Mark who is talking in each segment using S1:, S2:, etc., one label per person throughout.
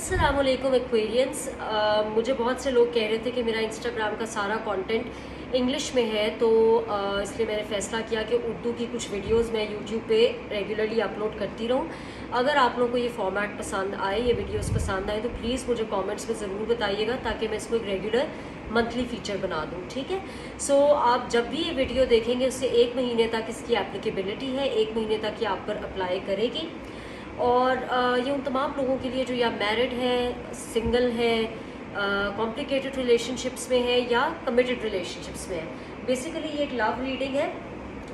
S1: अस्सलामुअलैकुम एक्वेरियंस। मुझे बहुत से लोग कह रहे थे कि मेरा इंस्टाग्राम का सारा कंटेंट इंग्लिश में है, तो इसलिए मैंने फ़ैसला किया कि उर्दू की कुछ वीडियोस मैं यूट्यूब पे रेगुलरली अपलोड करती रहूँ। अगर आप लोगों को ये फॉर्मेट पसंद आए, ये वीडियोस पसंद आए, तो प्लीज़ मुझे कमेंट्स में ज़रूर बताइएगा ताकि मैं इसको एक रेगुलर मंथली फ़ीचर बना दूँ, ठीक है। सो आप जब भी ये वीडियो देखेंगे उससे 1 महीने तक इसकी एप्लीकेबिलिटी है, 1 महीने तक ये आप पर अप्लाई करेगी। और ये उन तमाम लोगों के लिए जो या मैरिड है, सिंगल है, कॉम्प्लिकेटेड रिलेशनशिप्स में है या कमिटेड रिलेशनशिप्स में है। बेसिकली ये एक लव रीडिंग है,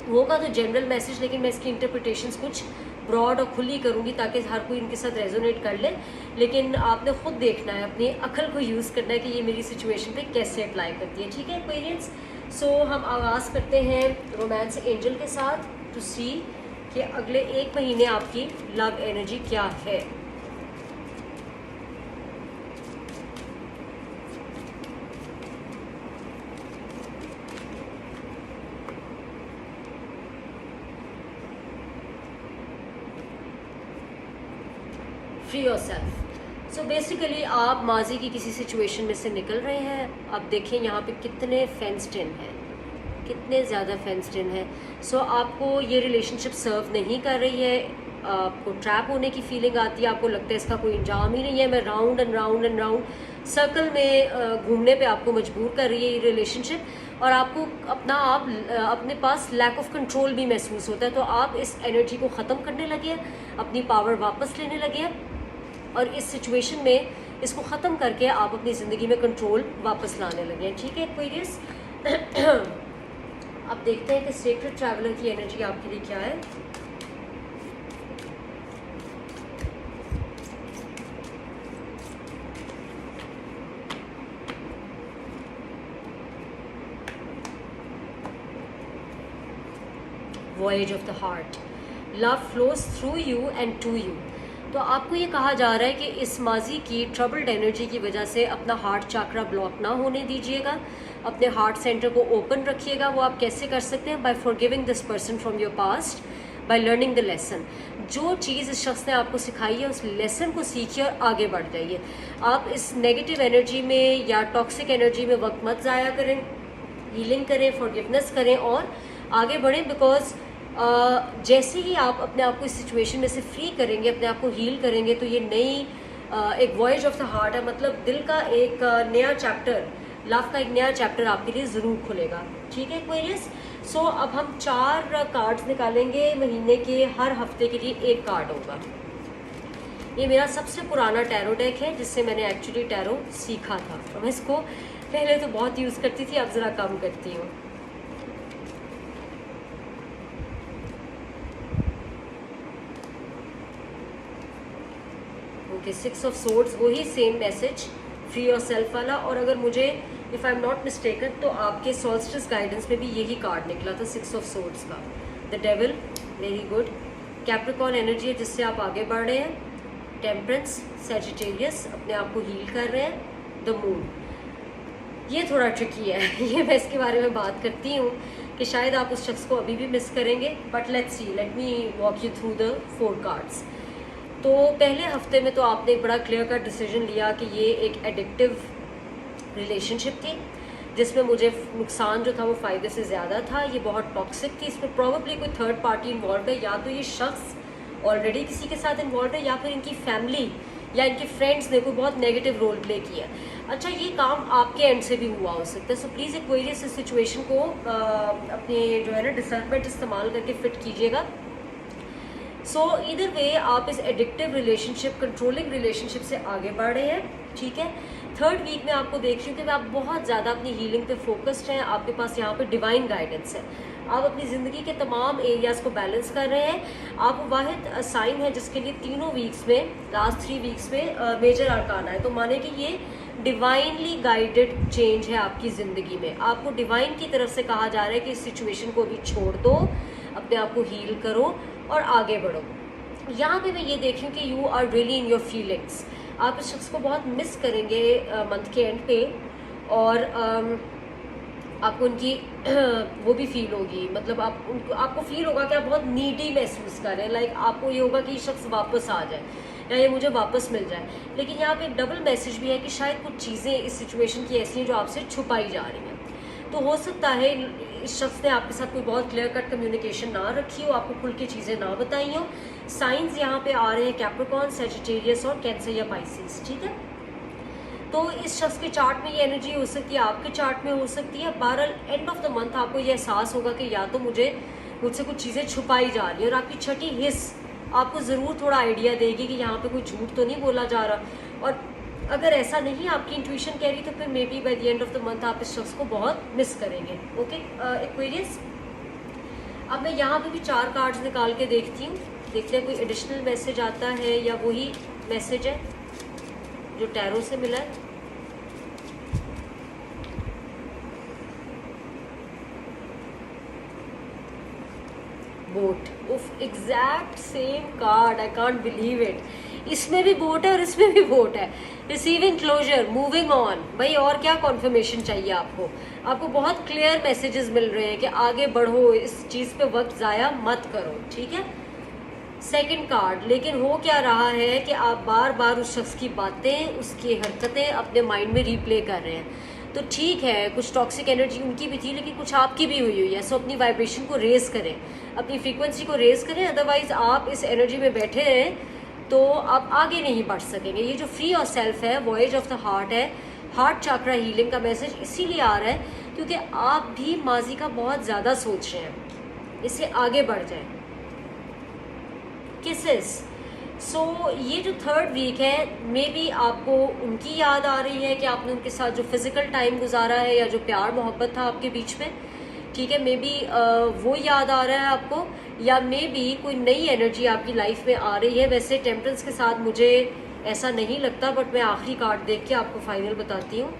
S1: होगा तो जनरल मैसेज, लेकिन मैं इसकी इंटरप्रिटेशंस कुछ ब्रॉड और खुली करूँगी ताकि हर कोई इनके साथ रेजोनेट कर ले। लेकिन आपने खुद देखना है, अपनी अकल को यूज़ करना है कि ये मेरी सिचुएशन पे कैसे अप्लाई करती है, ठीक है एक्वेरियंस। सो हम आगाज़ करते हैं रोमांस एंजल के साथ टू सी कि अगले 1 महीने आपकी लव एनर्जी क्या है। Free yourself. सो बेसिकली आप माजी की किसी सिचुएशन में से निकल रहे हैं। अब देखें यहाँ पे कितने फेंस्ड इन हैं, कितने ज़्यादा फेंस्ड इन है। सो आपको ये रिलेशनशिप सर्व नहीं कर रही है, आपको ट्रैप होने की फीलिंग आती है, आपको लगता है इसका कोई इंजाम ही नहीं है, मैं round and round and round circle में घूमने पे आपको मजबूर कर रही है ये रिलेशनशिप। और आपको अपने पास लैक ऑफ कंट्रोल भी महसूस होता है, तो आप इस एनर्जी को ख़त्म करने लगे हैं, अपनी पावर वापस लेने लगे हैं और इस सिचुएशन में इसको ख़त्म करके आप अपनी ज़िंदगी में कंट्रोल वापस लाने लगे हैं, ठीक है एक्वेरियस। अब देखते हैं कि सेक्रेट ट्रैवलर की एनर्जी आपके लिए क्या है। Voyage of the heart, love flows through you and to you. तो आपको ये कहा जा रहा है कि इस माजी की ट्रबल्ड एनर्जी की वजह से अपना हार्ट चाकरा ब्लॉक ना होने दीजिएगा, अपने हार्ट सेंटर को ओपन रखिएगा। वो आप कैसे कर सकते हैं? By forgiving this person from your past, by learning the lesson. जो चीज़ इस शख्स ने आपको सिखाई है उस लेसन को सीखिए और आगे बढ़ जाइए। आप इस नेगेटिव एनर्जी में या टॉक्सिक एनर्जी में वक्त मत ज़ाया करें, हीलिंग करें, फॉरगिवनेस करें और आगे बढ़ें। बिकॉज जैसे ही आप अपने आप को इस सिचुएशन में से फ्री करेंगे, अपने आप को हील करेंगे, तो ये नई एक वॉयेज ऑफ द हार्ट है, मतलब दिल का एक नया चैप्टर, लव का एक नया चैप्टर आपके लिए ज़रूर खुलेगा, ठीक है एक्वेरियस। सो अब हम 4 कार्ड्स निकालेंगे महीने के, हर हफ्ते के लिए 1 कार्ड होगा। ये मेरा सबसे पुराना टैरो डेक है जिससे मैंने एक्चुअली टैरो सीखा था, और मैं इसको पहले तो बहुत यूज़ करती थी, अब ज़रा कम करती हूँ। ओके, 6 ऑफ सोर्ड्स, वही same message, free your self वाला। और अगर मुझे if I am not mistaken तो आपके सॉल्स्टिस गाइडेंस में भी यही कार्ड निकला था, 6 ऑफ सोर्ड्स का, the devil, very good. Capricorn energy है जिससे आप आगे बढ़ रहे हैं। टेम्परेंस, सैजिटेरियस, अपने आप को हील कर रहे हैं। द मून, ये थोड़ा ट्रिकी है ये मैं इसके बारे में बात करती हूँ कि शायद आप उस शख्स को अभी भी मिस करेंगे, but let's see, let me walk you through the 4 cards. तो पहले हफ्ते में तो आपने एक बड़ा क्लियर कट डिसीजन लिया कि ये एक एडिक्टिव रिलेशनशिप थी जिसमें मुझे नुकसान जो था वो फ़ायदे से ज़्यादा था। ये बहुत टॉक्सिक थी, इसमें प्रॉब्ली कोई थर्ड पार्टी इन्वॉल्व है, या तो ये शख्स ऑलरेडी किसी के साथ इन्वॉल्व है या फिर इनकी फैमिली या इनके फ्रेंड्स ने कोई बहुत नेगेटिव रोल प्ले किया। अच्छा, ये काम आपके एंड से भी हुआ हो सकता है। सो प्लीज़ एक्वेरियस इस सिचुएशन को अपने जो है ना डिसर्नमेंट इस्तेमाल करके फिट कीजिएगा। सो इधर वे आप इस एडिक्टिव रिलेशनशिप, कंट्रोलिंग रिलेशनशिप से आगे बढ़ रहे हैं, ठीक है। 3rd वीक में आपको देख रही हूँ कि आप बहुत ज़्यादा अपनी हीलिंग पे फोकस्ड हैं, आपके पास यहाँ पे डिवाइन गाइडेंस है, आप अपनी ज़िंदगी के तमाम एरियाज़ को बैलेंस कर रहे हैं। आप वाहिद साइन है जिसके लिए तीनों वीक्स में, लास्ट 3 वीक्स में मेजर अरकान है, तो माने कि ये डिवाइनली गाइडेड चेंज है आपकी ज़िंदगी में। आपको डिवाइन की तरफ से कहा जा रहा है कि इस सिचुएशन को भी छोड़ दो, अपने आप को हील करो और आगे बढ़ो। यहाँ पे मैं ये देख रही हूँ कि you are really in your feelings. आप इस शख्स को बहुत मिस करेंगे मंथ के एंड पे, और आपको उनकी वो भी फील होगी, मतलब आपको फील होगा कि आप बहुत नीडी महसूस कर रहे हैं, लाइक आपको ये होगा कि शख्स वापस आ जाए। या ये मुझे वापस मिल जाए। लेकिन यहाँ पे एक डबल मैसेज भी है कि शायद कुछ चीज़ें इस सिचुएशन की ऐसी हैं जो आपसे छुपाई जा रही हैं। तो हो सकता है इस शख्स ने आपके साथ कोई बहुत क्लियर कट कम्युनिकेशन ना रखी हो, आपको खुल के चीज़ें ना बताई हो। साइंस यहाँ पे आ रहे हैं कैप्रिकॉर्न, सैजिटेरियस और कैंसर या पाइसेस, ठीक है। तो इस शख्स के चार्ट में ये एनर्जी हो सकती है, आपके चार्ट में हो सकती है। बहरहाल एंड ऑफ द मंथ आपको ये एहसास होगा कि या तो मुझसे कुछ चीज़ें छुपाई जा रही है, और आपकी छठी हिस्स आपको ज़रूर थोड़ा आइडिया देगी कि यहाँ पे कोई झूठ तो नहीं बोला जा रहा। और अगर ऐसा नहीं आपकी इंट्यूशन कह रही तो फिर may be by the end of the month आप इस शख्स को बहुत मिस करेंगे। ओके एक्वेरियस, अब मैं यहाँ पे भी 4 कार्ड्स निकाल के देखती हूँ, देखते हैं कोई एडिशनल मैसेज आता है या वही मैसेज है जो टैरो से मिला है। बोट, उफ, exact same card, I can't believe it. इसमें भी बोट है और इसमें भी बोट है। Receiving closure, moving on. भाई और क्या कॉन्फर्मेशन चाहिए आपको बहुत क्लियर मैसेजेस मिल रहे हैं कि आगे बढ़ो, इस चीज़ पे वक्त ज़ाया मत करो, ठीक है। सेकंड कार्ड, लेकिन हो क्या रहा है कि आप बार बार उस शख्स की बातें, उसकी हरकतें अपने माइंड में रिप्ले कर रहे हैं। तो ठीक है, कुछ टॉक्सिक एनर्जी उनकी भी थी लेकिन कुछ आपकी भी हुई है। सो अपनी वाइब्रेशन को रेज करें, अपनी फ्रीक्वेंसी को रेज करें, अदरवाइज आप इस एनर्जी में बैठे हैं तो आप आगे नहीं बढ़ सकेंगे। ये जो फ्री और सेल्फ है, वॉयज ऑफ द हार्ट है, हार्ट चक्रा हीलिंग का मैसेज इसीलिए आ रहा है क्योंकि आप भी माजी का बहुत ज़्यादा सोच रहे हैं, इससे आगे बढ़ जाए। किसेस, सो ये जो थर्ड वीक है, मे बी आपको उनकी याद आ रही है कि आपने उनके साथ जो फिजिकल टाइम गुजारा है या जो प्यार मोहब्बत था आपके बीच में, ठीक है, मे बी वो याद आ रहा है आपको, या मे बी कोई नई एनर्जी आपकी लाइफ में आ रही है। वैसे टेम्परेंस के साथ मुझे ऐसा नहीं लगता, बट मैं आखिरी कार्ड देख के आपको फाइनल बताती हूँ।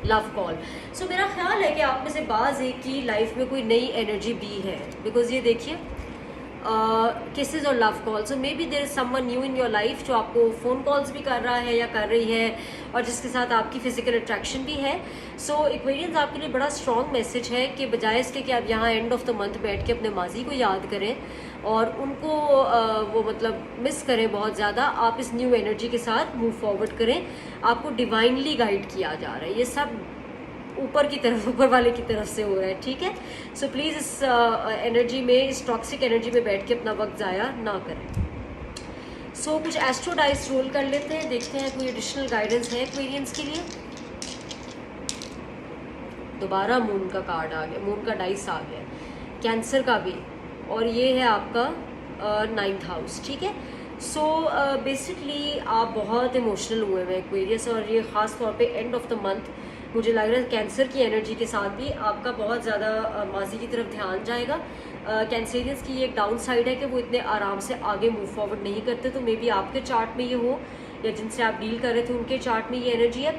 S1: Love call. सो मेरा ख्याल है कि आप में से बाज़ एक की लाइफ में कोई नई एनर्जी भी है, बिकॉज ये देखिए किसेज और love call. So may be there is someone new in your life जो आपको फ़ोन कॉल्स भी कर रहा है या कर रही है और जिसके साथ आपकी फिजिकल अट्रैक्शन भी है। सो एक्वेरियंस, आपके लिए बड़ा स्ट्रॉन्ग मैसेज है कि बजाय इसके कि आप यहाँ एंड ऑफ द मंथ बैठ के अपने माजी को याद करें और उनको वो मतलब मिस करें बहुत ज़्यादा, आप इस न्यू एनर्जी के साथ मूव फॉरवर्ड करें। आपको डिवाइनली गाइड किया जा रहा है, ये सब ऊपर की तरफ, ऊपर वाले की तरफ से हो रहा है, ठीक है। सो प्लीज़ इस एनर्जी में, इस टॉक्सिक एनर्जी में बैठ के अपना वक्त ज़ाया ना करें। सो कुछ एस्ट्रो डाइस रोल कर लेते हैं, देखते हैं कोई एडिशनल गाइडेंस है एक्वेरियंस के लिए। दोबारा मून का कार्ड आ गया, मून का डाइस आ गया, कैंसर का भी, और ये है आपका 9th हाउस, ठीक है। सो बेसिकली आप बहुत इमोशनल हुए हैं एक्वेरियस, और ये ख़ास तौर पे एंड ऑफ द मंथ मुझे लग रहा है कैंसर की एनर्जी के साथ भी आपका बहुत ज़्यादा माजी की तरफ ध्यान जाएगा। कैंसेरियंस की एक डाउन साइड है कि वो इतने आराम से आगे मूव फॉरवर्ड नहीं करते, तो मे बी आपके चार्ट में ये हो या जिनसे आप डील कर रहे थे उनके चार्ट में ये एनर्जी है।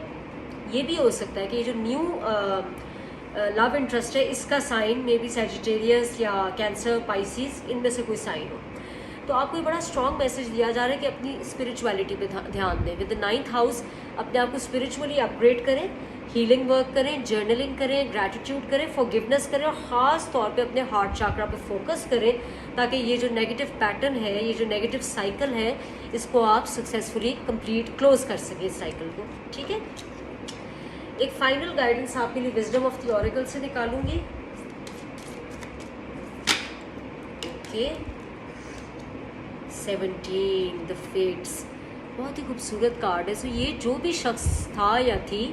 S1: ये भी हो सकता है कि ये जो न्यू लव इंटरेस्ट है इसका साइन मे बी सैजिटेरियस या कैंसर, पाइसिस, इनमें से कोई साइन हो। तो आपको ये बड़ा स्ट्रॉन्ग मैसेज दिया जा रहा है कि अपनी स्पिरिचुअलिटी पे ध्यान दें। विद द 9th हाउस अपने आप को स्पिरिचुअली अपग्रेड करें, हीलिंग वर्क करें, जर्नलिंग करें, ग्रैटिट्यूड करें, फॉरगिवनेस करें, और ख़ास तौर पे अपने हार्ट चक्रा पे फोकस करें ताकि ये जो नेगेटिव पैटर्न है, ये जो नेगेटिव साइकिल है, इसको आप सक्सेसफुली कंप्लीट क्लोज कर सकें इस साइकिल को, ठीक है। एक फाइनल गाइडेंस आपके लिए विजडम ऑफ द ऑरेकल से निकालूंगी। ओके, 17 द फेट्स, बहुत ही खूबसूरत कार्ड है। सो ये जो भी शख्स था या थी,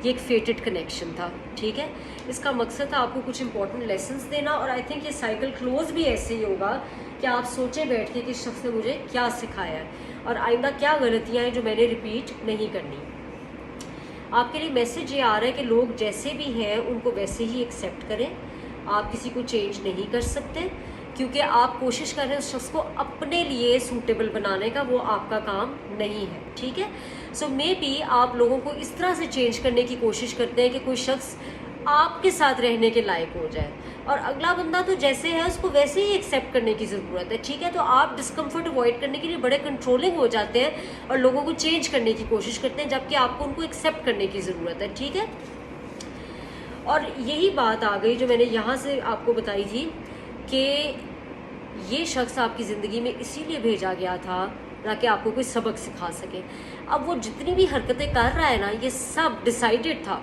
S1: ये एक फेटेड कनेक्शन था, ठीक है। इसका मकसद था आपको कुछ इंपॉर्टेंट लेसन्स देना, और आई थिंक ये साइकिल क्लोज भी ऐसे ही होगा कि आप सोचें बैठ के कि इस शख्स ने मुझे क्या सिखाया है और आइंदा क्या गलतियाँ हैं जो मैंने रिपीट नहीं करनी। आपके लिए मैसेज ये आ रहा है कि लोग जैसे भी हैं उनको वैसे ही एक्सेप्ट करें, आप किसी को चेंज नहीं कर सकते क्योंकि आप कोशिश कर रहे हैं उस शख्स को अपने लिए सूटेबल बनाने का, वो आपका काम नहीं है, ठीक है। सो मे बी आप लोगों को इस तरह से चेंज करने की कोशिश करते हैं कि कोई शख्स आपके साथ रहने के लायक हो जाए, और अगला बंदा तो जैसे है उसको वैसे ही एक्सेप्ट करने की ज़रूरत है, ठीक है। तो आप डिस्कम्फर्ट अवॉइड करने के लिए बड़े कंट्रोलिंग हो जाते हैं और लोगों को चेंज करने की कोशिश करते हैं, जबकि आपको उनको एक्सेप्ट करने की ज़रूरत है, ठीक है। और यही बात आ गई जो मैंने यहाँ से आपको बताई थी कि ये शख्स आपकी ज़िंदगी में इसीलिए भेजा गया था ताकि आपको कोई सबक सिखा सके। अब वो जितनी भी हरकतें कर रहा है ना, ये सब डिसाइडेड था,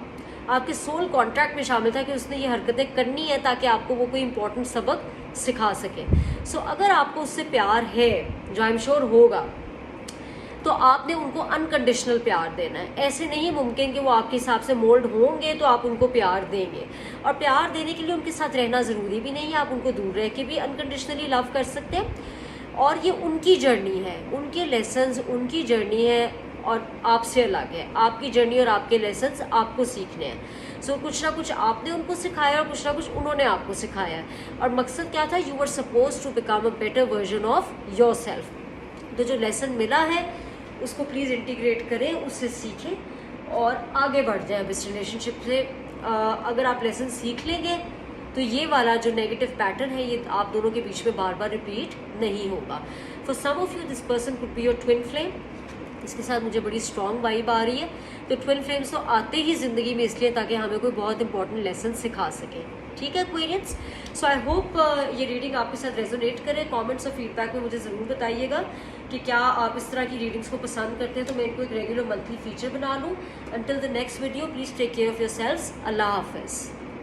S1: आपके सोल कॉन्ट्रैक्ट में शामिल था कि उसने ये हरकतें करनी है ताकि आपको वो कोई इंपॉर्टेंट सबक सिखा सके। सो अगर आपको उससे प्यार है, जो आई एम श्योर होगा, तो आपने उनको अनकंडीशनल प्यार देना है। ऐसे नहीं मुमकिन कि वो आपके हिसाब से मोल्ड होंगे तो आप उनको प्यार देंगे। और प्यार देने के लिए उनके साथ रहना ज़रूरी भी नहीं है, आप उनको दूर रह के भी अनकंडीशनली लव कर सकते हैं। और ये उनकी जर्नी है, उनके लेसन्स उनकी जर्नी है और आपसे अलग है। आपकी जर्नी और आपके लेसन्स आपको सीखने हैं। सो कुछ ना कुछ आपने उनको सिखाया और कुछ ना कुछ उन्होंने आपको सिखाया है। और मकसद क्या था? You are suppose to become a better version of yourself. तो जो लेसन मिला है उसको प्लीज़ इंटीग्रेट करें, उससे सीखें और आगे बढ़ जाएं अब इस रिलेशनशिप से। अगर आप लेसन सीख लेंगे तो ये वाला जो नेगेटिव पैटर्न है ये आप दोनों के बीच में बार बार रिपीट नहीं होगा। For some of you this person could be your twin flame. इसके साथ मुझे बड़ी स्ट्रॉन्ग वाइब आ रही है। तो ट्विन फ्लेम्स तो आते ही ज़िंदगी में इसलिए ताकि हमें कोई बहुत इंपॉर्टेंट लेसन सिखा सके। ठीक है एक्वेरियंस? सो आई होप ये रीडिंग आपके साथ रेजोनेट करे। कमेंट्स और फीडबैक में मुझे ज़रूर बताइएगा कि क्या आप इस तरह की रीडिंग्स को पसंद करते हैं, तो मैं इनको एक रेगुलर मंथली फीचर बना लूँ। Until the next video, please take care of your selves. अल्लाह हाफ़िज़।